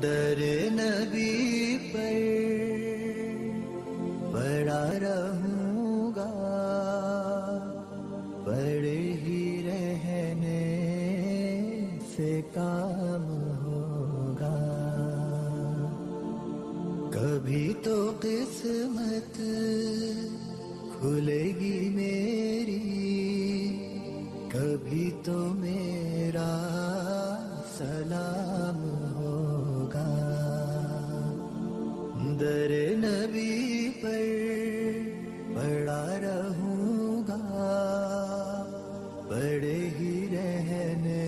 در نبی پر پڑا رہوں گا، پڑے ہی رہنے سے کام ہوگا. کبھی تو قسمت کھلے گی میری، کبھی تو میرا سلام ہوگا. در نبی پر پڑا رہوں گا، پڑے ہی رہنے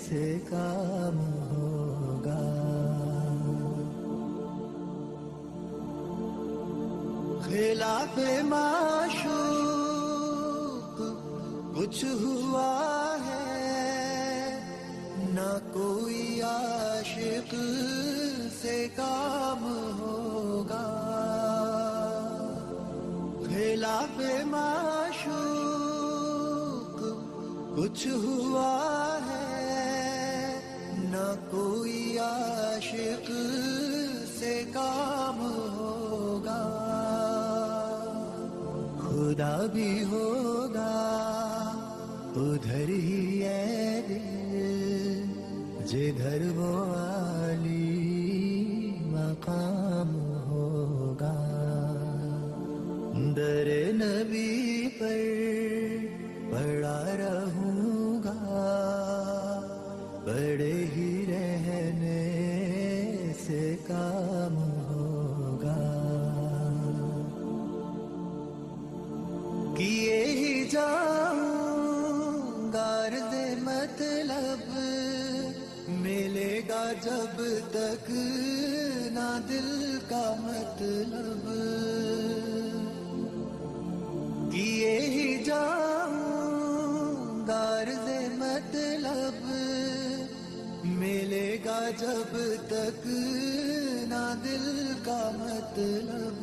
سے کام ہوگا. خلاف معشوق کچھ ہوا ہے، نہ کوئی عاشق سے کام ہوگا. خلاف معشوق کچھ ہوا ہے، نہ کوئی عاشق سے کام ہوگا. خدا بھی ہوگا ادھر ہی ہے دل، جدھر وہ عالی مقام ہوگا. در نبی پر پڑا رہوں گا، پڑے ہی رہنے سے کام ہوگا. کیے ہی جاؤں غرض مطلب، ملے گا جب تک نہ دل کا مطلب. کیے ہی جاؤں غرض مطلب، ملے گا جب تک نہ دل کا مطلب.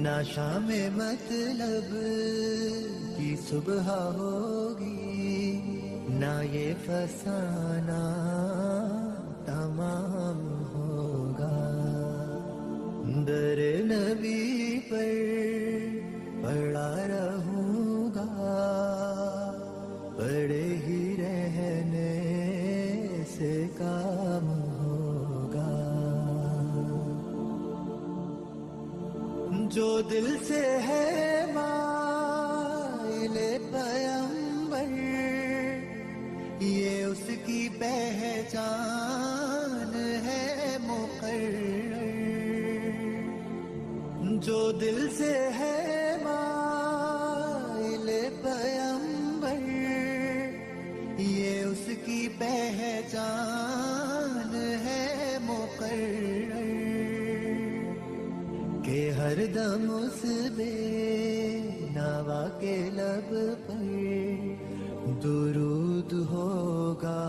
نہ شام مطلب کی صبح ہوگی، نہ یہ فسانہ تمام ہوگا. در نبی پر پڑا رہوں گا، پڑے ہی رہنے سے کام ہوگا. جو دل سے ہے مائل پیمبر، یہ اس کی پہچان ہے مقرر. جو دل سے ہے مائل پیمبر، یہ اس کی پہچان ہے مقرر. کہ ہر دم اس بے نوا کے لب پر درود ہوگا